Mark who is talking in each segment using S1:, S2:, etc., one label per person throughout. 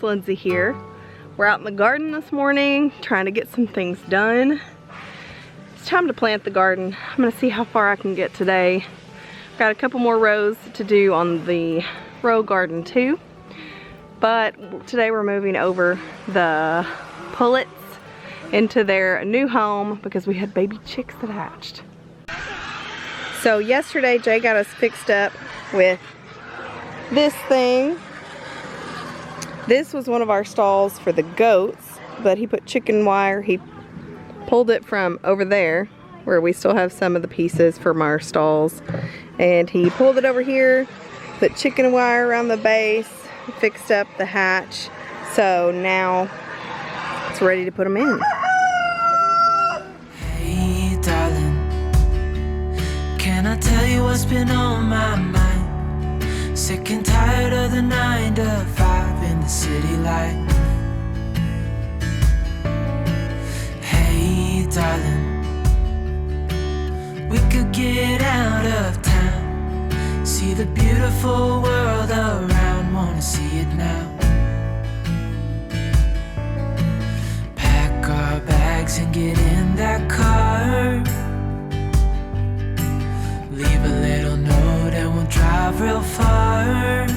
S1: Lindsey here. We're out in the garden this morning trying to get some things done. It's time to plant the garden. I'm gonna see how far I can get today. Got a couple more rows to do on the row garden too. But today we're moving over the pullets into their new home because we had baby chicks that hatched. So yesterday Jay got us fixed up with this thing. This was one of our stalls for the goats, but he put chicken wire. He pulled it from over there where we still have some of the pieces from our stalls, and he pulled it over here, put chicken wire around the base, fixed up the hatch, so now it's ready to put them in.
S2: Hey darling, can I tell you what's been on my mind? Sick and tired of the 9 to 5 in the city life. Hey darling, we could get out of town, see the beautiful world around, wanna see it now. Pack our bags and get in that car, leave a little note and we'll drive real far.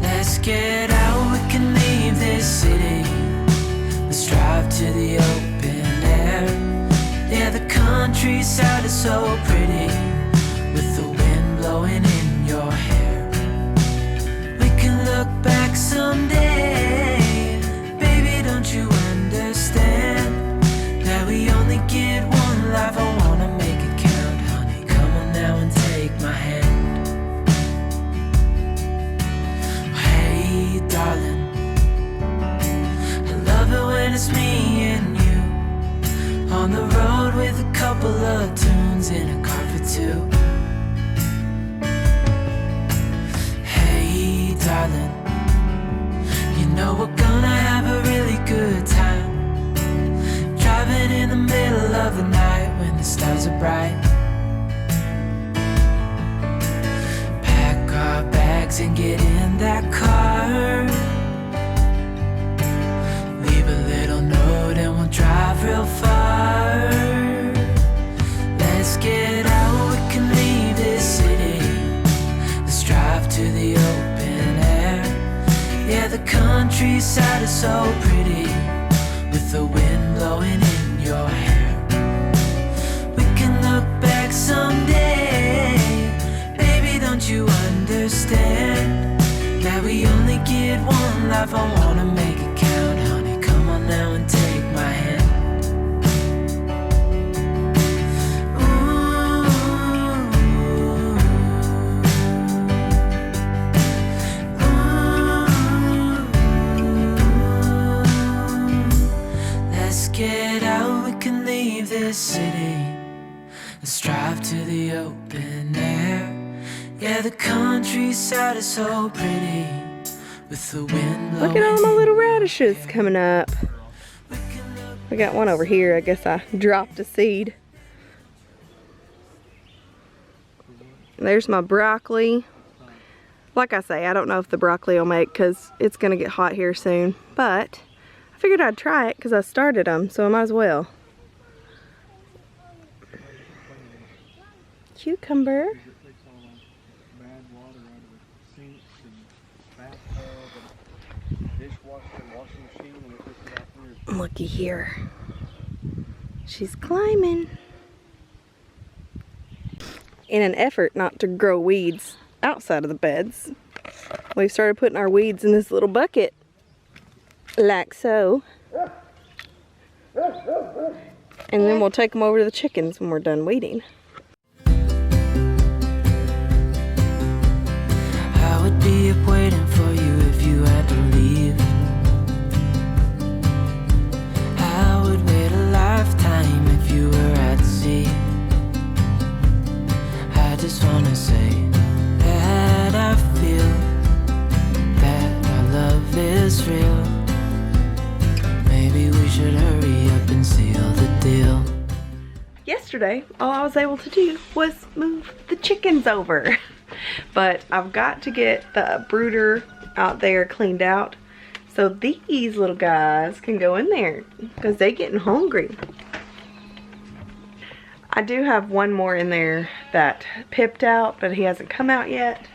S2: Let's get out, we can leave this city. Let's drive to the open air. Yeah, the countryside is so pretty, with the wind blowing in your hair. We can look back someday. Baby, don't you understand that we only get one life? I wanna make it count, honey. Come on now and take my hand. Hey darling, I love it when it's me and you on the road with a couple of tunes in a car for two. Hey darling, you know we're gonna have a really good time, driving in the middle of the night when the stars are bright. Pack our bags and get in that car, leave a little note and we'll drive real far. Let's get out, we can leave this city. Let's drive to the open air. Yeah, the countryside is so pretty, with the wind blowing in your hair. We can look back someday. Baby, don't you understand that we only get one life? I wanna make it count, honey. Come on now and take my hand. Get out, we can leave this city. Let's drive to the open air. Yeah, the countryside is so pretty, with the wind blowing.
S1: Look at all my little radishes coming up. We got one over here. I guess I dropped a seed. There's my broccoli. Like I say, I don't know if the broccoli will make because it's gonna get hot here soon, but I figured I'd try it because I started them, so I might as well. Cucumber. Looky here. She's climbing. In an effort not to grow weeds outside of the beds, we started putting our weeds in this little bucket. Like so. And then we'll take them over to the chickens when we're done weeding.
S2: I would be up waiting for you if you had to leave. I would wait a lifetime if you were at sea. I just wanna say that I feel that our love is real. Maybe we should hurry up and seal the deal.
S1: Yesterday, all I was able to do was move the chickens over. But I've got to get the brooder out there cleaned out. So these little guys can go in there because they're getting hungry. I do have one more in there that pipped out, but he hasn't come out yet.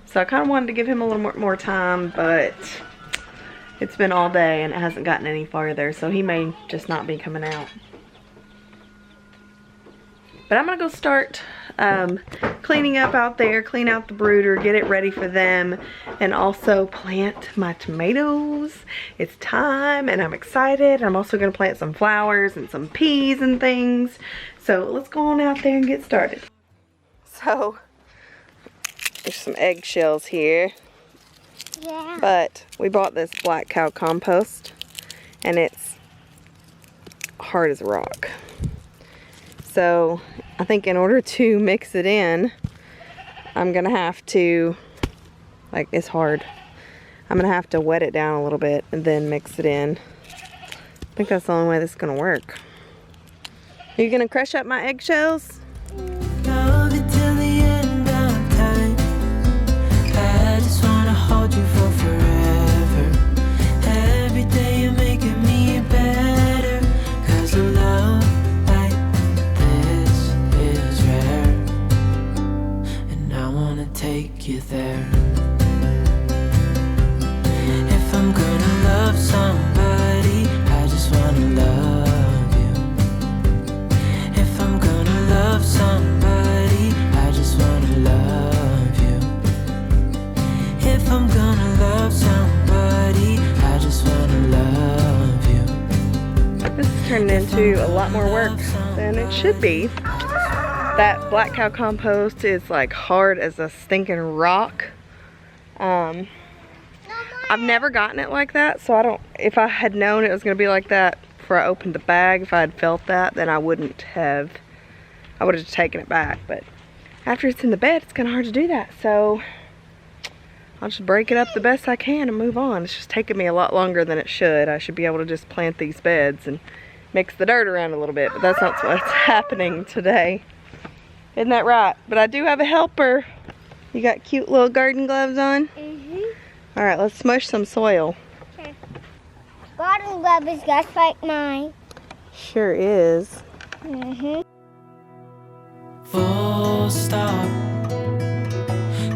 S1: So I kind of wanted to give him a little more time, but it's been all day and it hasn't gotten any farther, so he may just not be coming out. But I'm gonna go start cleaning up out there, clean out the brooder, get it ready for them, and also plant my tomatoes. It's time and I'm excited. I'm also gonna plant some flowers and some peas and things. So let's go on out there and get started. So there's some eggshells here.
S3: Yeah.
S1: But we bought this black cow compost and it's hard as a rock. So I think in order to mix it in, I'm gonna have to, like, it's hard. I'm gonna have to wet it down a little bit and then mix it in. I think that's the only way this is gonna work. Are you gonna crush up my eggshells?
S2: Love it till the end of time. I just wanna hold you for forever. Every day you're making me better. 'Cause a love like this is rare. And I wanna take you there. If I'm gonna love somebody, I just wanna love you. If I'm gonna love somebody, I just wanna love you. If I'm gonna love somebody, I just wanna love you.
S1: This has turned into a lot more work than it should be. That black cow compost is like hard as a stinking rock. I've never gotten it like that, so I don't, if I had known it was gonna be like that before I opened the bag, if I had felt that, then I wouldn't have, I would have just taken it back. But after it's in the bed, it's kind of hard to do that, so I'll just break it up the best I can and move on. It's just taking me a lot longer than it should. I should be able to just plant these beds and mix the dirt around a little bit, but that's not what's happening today. Isn't that right? But I do have a helper. You got cute little garden gloves on?
S3: Mm-hmm.
S1: All right, let's smush some soil.
S3: Okay. Garden glove is just like mine.
S1: Sure is.
S3: Mm-hmm.
S2: Full stop.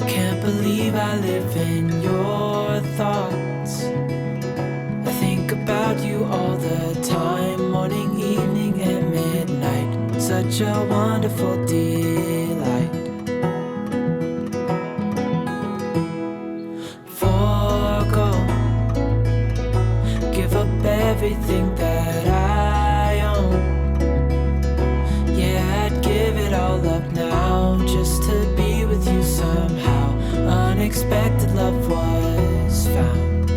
S2: Can't believe I live in your thoughts. I think about you all the time, morning, evening, and midnight. Such a wonderful delight. Forgo, give up everything that I own. Yeah, I'd give it all up now just to be with you somehow. Unexpected love was found.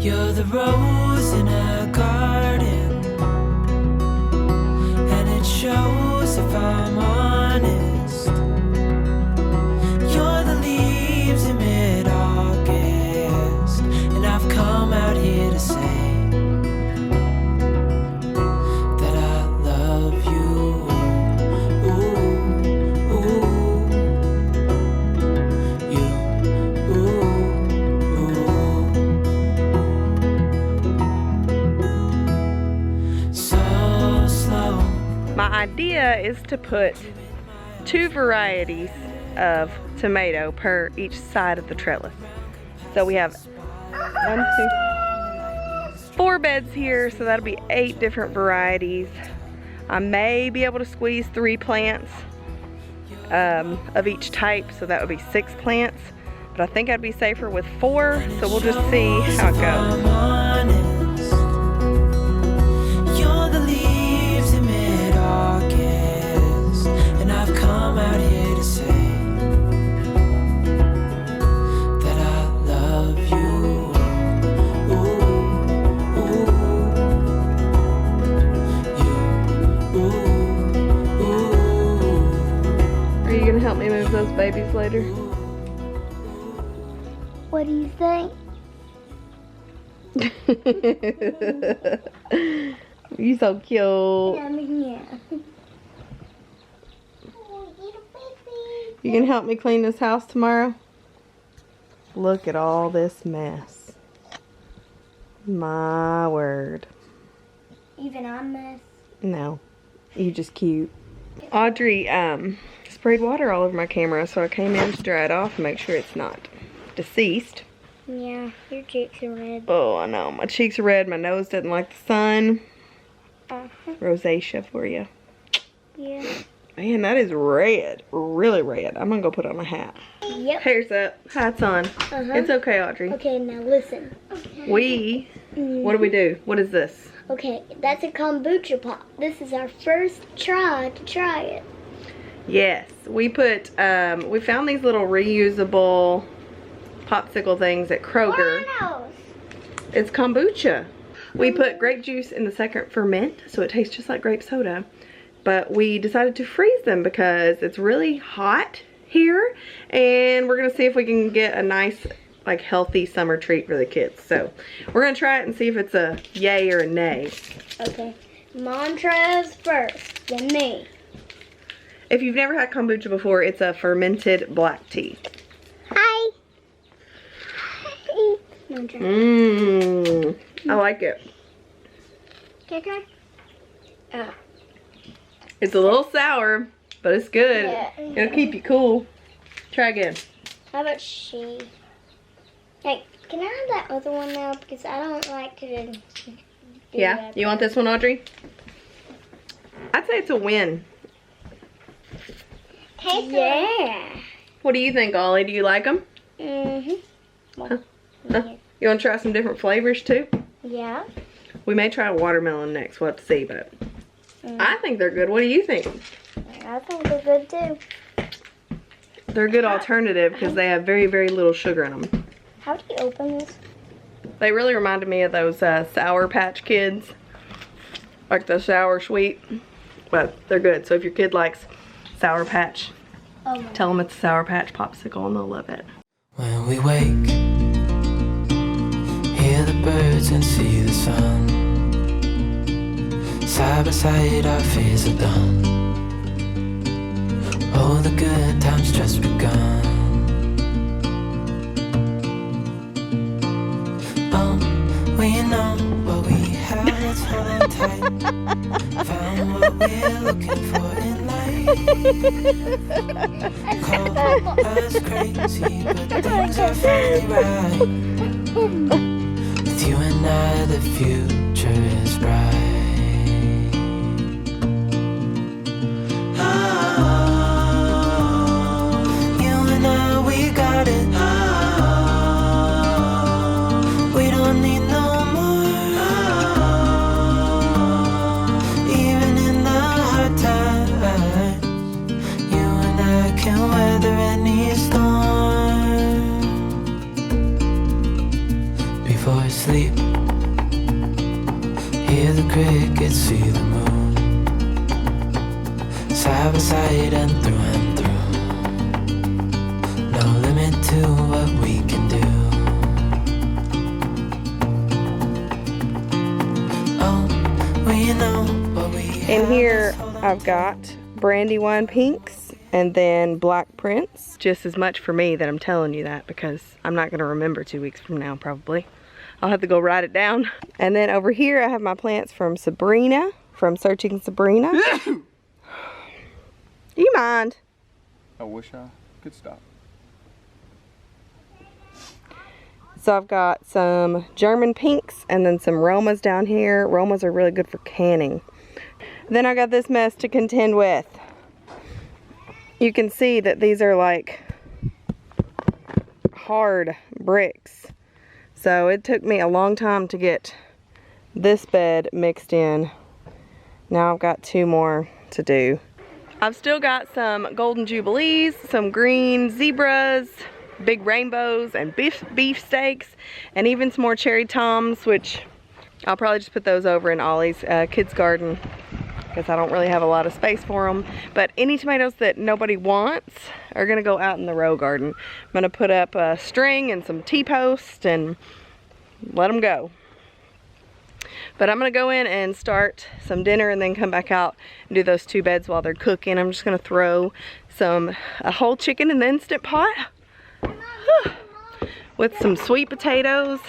S2: You're the rose in a garden, and it shows if I'm honest. You're the leaves in mid-August, and I've come out here to say that I love you. Ooh, ooh, you, ooh, ooh. So slow.
S1: My idea is to put 2 varieties of tomato per each side of the trellis. So we have 4 beds here, so that'll be 8 different varieties. I may be able to squeeze 3 plants of each type, so that would be 6 plants. But I think I'd be safer with 4, so we'll just see how it goes.
S2: You're the leaves in mid-August, and I've come out here to say that I love you. Ooh, ooh, you, ooh, ooh.
S1: Are you gonna help me move those babies later?
S3: What do you think?
S1: You so cute.
S3: Yeah.
S1: You gonna help me clean this house tomorrow? Look at all this mess. My word.
S3: Even I'm mess.
S1: No, you just cute. Audrey sprayed water all over my camera, so I came in to dry it off and make sure it's not deceased.
S3: Yeah, your cheeks are red.
S1: Oh, I know. My cheeks are red. My nose doesn't like the sun. Rosacea for you.
S3: Yeah.
S1: Man, that is red. Really red. I'm gonna go put on a hat.
S3: Yep.
S1: Hair's up. Hat's on. It's okay, Audrey.
S3: Okay, now listen.
S1: What do we do? What is this?
S3: Okay, that's a kombucha pop. This is our first try to try it.
S1: Yes, we put, we found these little reusable popsicle things at Kroger.
S3: Wow.
S1: It's kombucha. We put grape juice in the second ferment, so it tastes just like grape soda. But we decided to freeze them because it's really hot here, and we're gonna see if we can get a nice, like, healthy summer treat for the kids. So we're gonna try it and see if it's a yay or a nay.
S3: Okay, Mom tries first, then me.
S1: If you've never had kombucha before, it's a fermented black tea.
S3: Hi. Mom try.
S1: Mmm, I like it.
S3: Okay.
S1: It's a little sour, but it's good.
S3: Yeah.
S1: It'll keep you cool. Try again.
S3: How about she? Hey, can I have that other one now? Because I don't like to do
S1: Yeah,
S3: that.
S1: you want this one, Audrey? I'd say it's a win.
S3: Yeah.
S1: What do you think, Ollie? Do you like them?
S3: Well,
S1: You want to try some different flavors too?
S3: yeah.
S1: We may try watermelon next. We'll have to see, but I think they're good. What do you think?
S3: I think they're good too.
S1: They're a good alternative because they have very, very little sugar in them.
S3: How do you open this?
S1: They really reminded me of those Sour Patch Kids. Like the sour sweet. But they're good. So if your kid likes Sour Patch, tell them it's a Sour Patch popsicle and they'll love it.
S2: When we wake, hear the birds and see the sun. Side by side our fears are done. Oh, the good times just begun. Oh, we know what we have, let's hold on tight. Found what we're looking for in life. Call us crazy, but things are finally right. With you and I, the future is bright. We don't need no more. Even in the hard times, you and I can weather any storm. Before I sleep, hear the crickets, see the moon. Side by side and through and through. No limit to what we can do. Oh, we know what we
S1: In here, I've got Brandywine Pinks and then Black Prince. Just as much for me that I'm telling you that because I'm not going to remember 2 weeks from now probably. I'll have to go write it down. And then over here, I have my plants from Sabrina, from Searching Sabrina. You mind?
S4: I wish I could stop.
S1: So I've got some German pinks and then some Romas down here. Romas are really good for canning. Then I got this mess to contend with. You can see that these are like hard bricks. So it took me a long time to get this bed mixed in. Now I've got 2 more to do. I've still got some golden jubilees, some green zebras, big rainbows, and beef steaks, and even some more cherry toms, which I'll probably just put those over in Ollie's kids garden because I don't really have a lot of space for them. But any tomatoes that nobody wants are gonna go out in the row garden. I'm gonna put up a string and some T-posts and let them go. But I'm gonna go in and start some dinner and then come back out and do those 2 beds while they're cooking. I'm just gonna throw a whole chicken in the Instant Pot. with some sweet potatoes,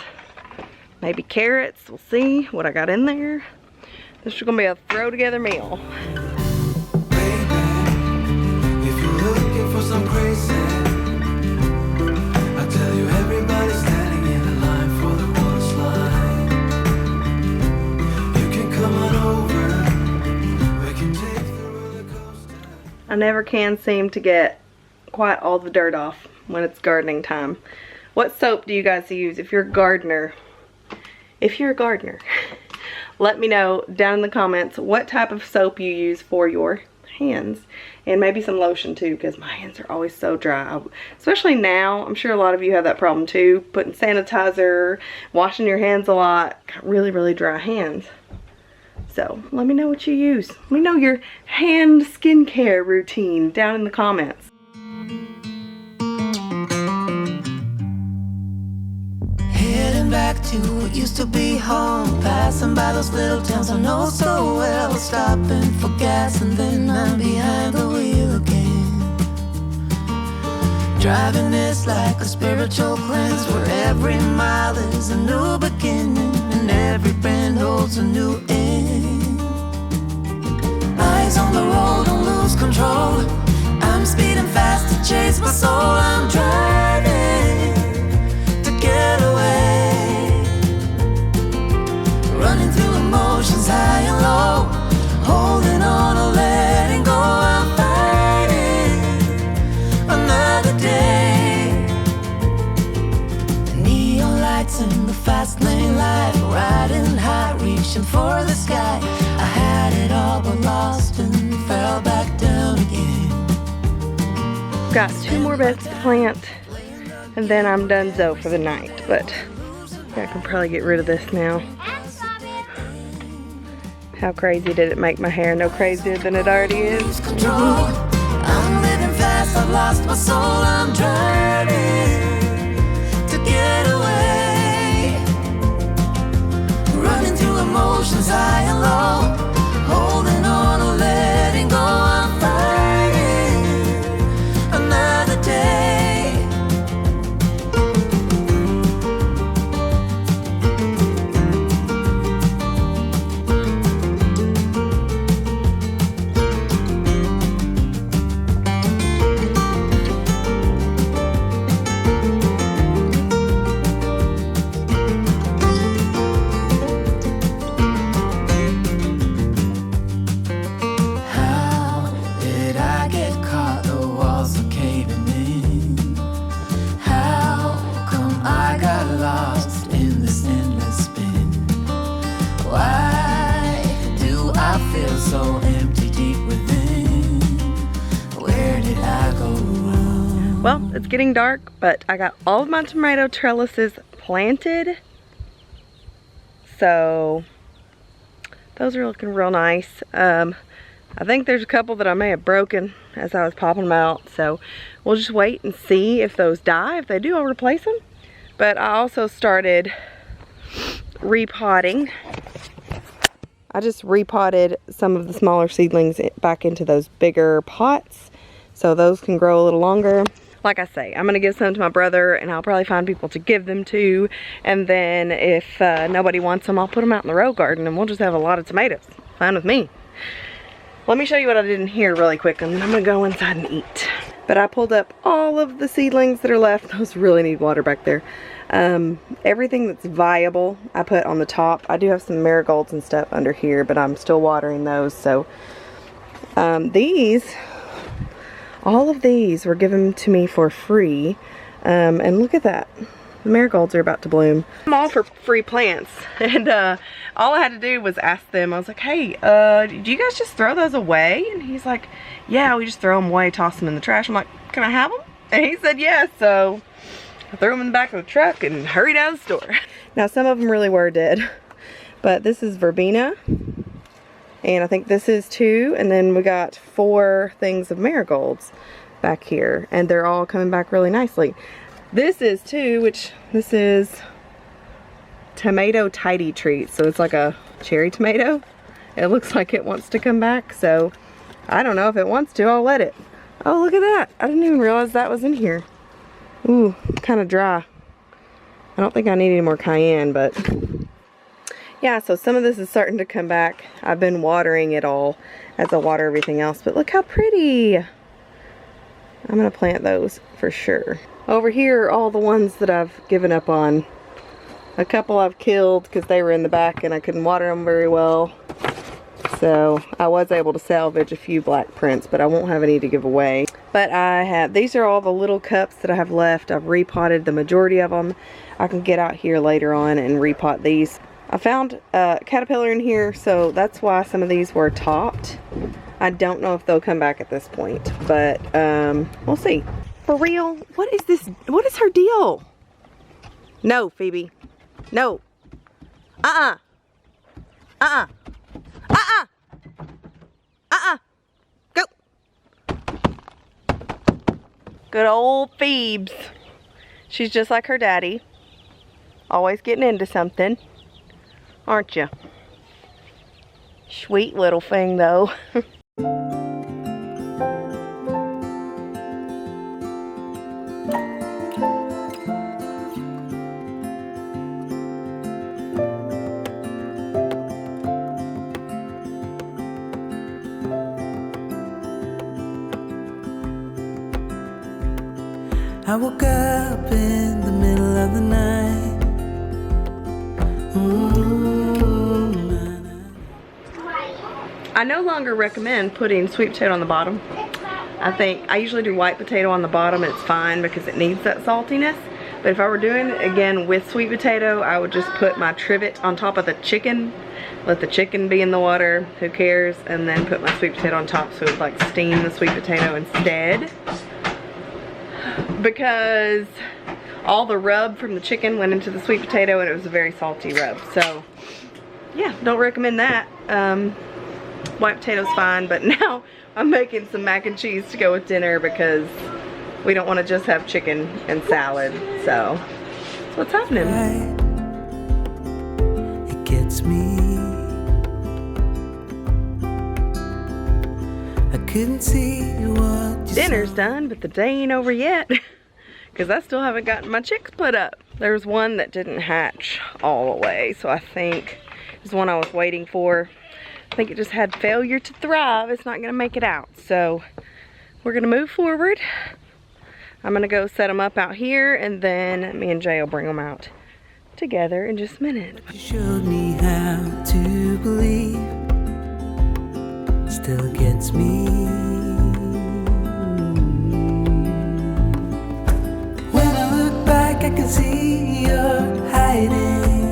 S1: maybe carrots. We'll see what I got in there. This is gonna be a throw together meal.
S2: Baby, if you're looking for some crazy, I tell you everybody's standing in a line for the water slide. You can come on over, we can take the roller coaster.
S1: I never can seem to get quite all the dirt off when it's gardening time. What soap do you guys use if you're a gardener? If you're a gardener, let me know down in the comments what type of soap you use for your hands, and maybe some lotion too, because my hands are always so dry, especially now. I'm sure a lot of you have that problem too, putting sanitizer, washing your hands a lot. Got really dry hands. So let me know what you use. Let me know your hand skincare routine down in the comments.
S2: Heading back to what used to be home, passing by those little towns I know so well, stopping for gas and then I'm behind the wheel again. Driving is like a spiritual cleanse, where every mile is a new beginning and every bend holds a new end. Eyes on the road, don't lose control. I'm speeding fast to chase my soul. I'm driving to get away, running through emotions high and low, holding on or letting go. I'm fighting another day. The neon lights in the fast lane life, riding high, reaching for the sky. I had it all but lost and fell back down again.
S1: Got 2 more beds to plant, and then I'm donezo for the night, but I can probably get rid of this now. How crazy did it make my hair? No crazier than it already is.
S2: I'm living fast, I've lost my soul. I'm driving to get away, running through emotions high and low, holding on or letting go. I'm fighting another day. So empty deep within. Where did I go wrong?
S1: Well, it's getting dark, but I got all of my tomato trellises planted. So those are looking real nice. I think there's a couple that I may have broken as I was popping them out. So we'll just wait and see if those die. If they do, I'll replace them. But I also started repotting. I just repotted some of the smaller seedlings back into those bigger pots, so those can grow a little longer. Like I say, I'm gonna give some to my brother, and I'll probably find people to give them to, and then if nobody wants them, I'll put them out in the row garden and we'll just have a lot of tomatoes. Fine with me. Let me show you what I did in here really quick, and then I'm gonna go inside and eat. But I pulled up all of the seedlings that are left. Those really need water back there. Everything that's viable I put on the top. I do have some marigolds and stuff under here, but I'm still watering those. So all of these were given to me for free, and look at that, the marigolds are about to bloom. I'm all for free plants, and all I had to do was ask them. I was like, hey, do you guys just throw those away? And he's like, yeah, we just throw them away, toss them in the trash. I'm like, can I have them? And he said yes. So I threw them in the back of the truck and hurried out of the store. Now some of them really were dead, but this is verbena, and I think this is 2, and then we got 4 things of marigolds back here, and they're all coming back really nicely. This is 2, which this is tomato tidy treat, so it's like a cherry tomato. It looks like it wants to come back, so I don't know if it wants to. I'll let it. Oh, look at that. I didn't even realize that was in here. Ooh, kind of dry. I don't think I need any more cayenne, but yeah, so some of this is starting to come back. I've been watering it all as I water everything else, but look how pretty. I'm gonna plant those for sure. Over here are all the ones that I've given up on. A couple I've killed because they were in the back and I couldn't water them very well. So I was able to salvage a few black prints, but I won't have any to give away. But these are all the little cups that I have left. I've repotted the majority of them. I can get out here later on and repot these. I found a caterpillar in here, so that's why some of these were topped. I don't know if they'll come back at this point, but we'll see. For real, what is this? What is her deal? No, Phoebe. No. Uh-uh. Uh-uh. Uh-uh. Uh-uh. Go. Good old Phoebes. She's just like her daddy. Always getting into something. Aren't you? Sweet little thing, though.
S2: I woke up in the middle of the night.
S1: I no longer recommend putting sweet potato on the bottom. I usually do white potato on the bottom. It's fine because it needs that saltiness. But if I were doing it again with sweet potato, I would just put my trivet on top of the chicken. Let the chicken be in the water, who cares? And then put my sweet potato on top so it would like steam the sweet potato instead. Because all the rub from the chicken went into the sweet potato and it was a very salty rub. So yeah, don't recommend that. White potato's fine, but now I'm making some mac and cheese to go with dinner because we don't want to just have chicken and salad. So that's what's happening.
S2: It gets me. I couldn't see what you
S1: Dinner's done, but the day ain't over yet because I still haven't gotten my chicks put up. There's one that didn't hatch all the way, so I think it's one I was waiting for. I think it just had failure to thrive. It's not gonna make it out, so we're gonna move forward. I'm gonna go set them up out here, and then me and Jay will bring them out together in just a minute.
S2: You showed me how to believe. Still gets me. When I look back, I can see you're hiding,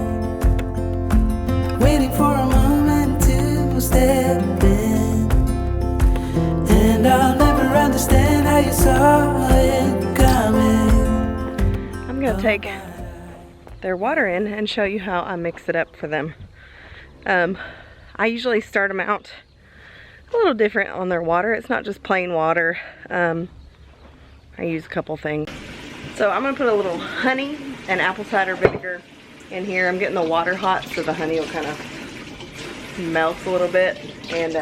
S2: waiting for a moment to step in. And I'll never understand how you saw it coming.
S1: I'm gonna take their water in and show you how I mix it up for them. I usually start them out a little different on their water. It's not just plain water. I use a couple things. So I'm gonna put a little honey and apple cider vinegar in here. I'm getting the water hot so the honey will kind of melt a little bit and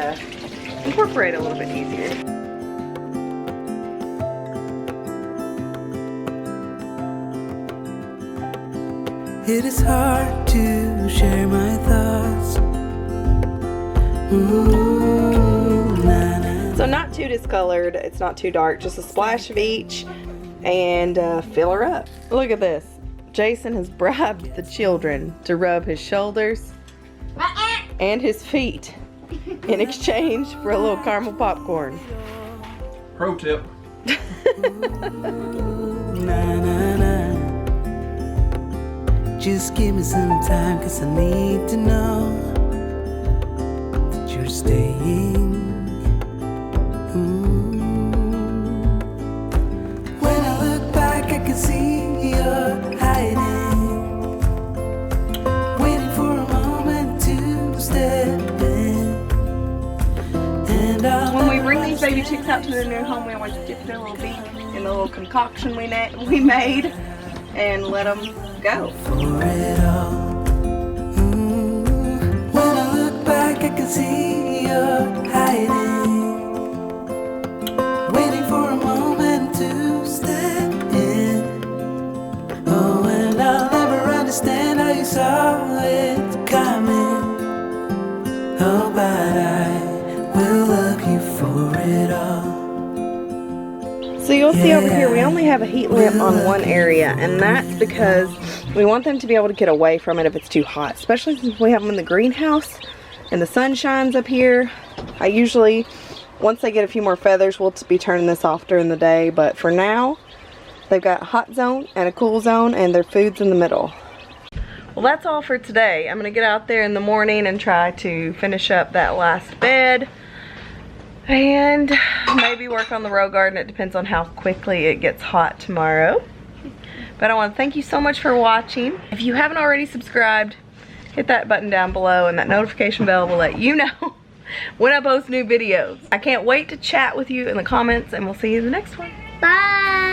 S1: incorporate a little bit easier.
S2: It is hard to share my thoughts.
S1: So not too discolored, it's not too dark, just a splash of each, and fill her up. Look at this. Jason has bribed the children to rub his shoulders and his feet in exchange for a little caramel popcorn.
S4: Pro tip.
S2: Just give me some time, 'cause I need to know that you're staying. When I look back, I can see you're hiding, waiting for a moment to step in. And
S1: When we bring these baby chicks out to their new home, we always dip their little beak in the little concoction we made and let them go.
S2: For it all. When I look back, I can see you're hiding, waiting for a moment to step in. Oh, and I'll never it all.
S1: So you'll see over here, we only have a heat lamp on one area, and that's because we want them to be able to get away from it if it's too hot, especially since we have them in the greenhouse and the sun shines up here. I usually, once they get a few more feathers, we'll be turning this off during the day, but for now, they've got a hot zone and a cool zone, and their food's in the middle. Well, that's all for today. I'm gonna get out there in the morning and try to finish up that last bed and maybe work on the row garden. It depends on how quickly it gets hot tomorrow. But I want to thank you so much for watching. If you haven't already subscribed, hit that button down below, and that notification bell will let you know when I post new videos. I can't wait to chat with you in the comments, and we'll see you in the next one.
S3: Bye.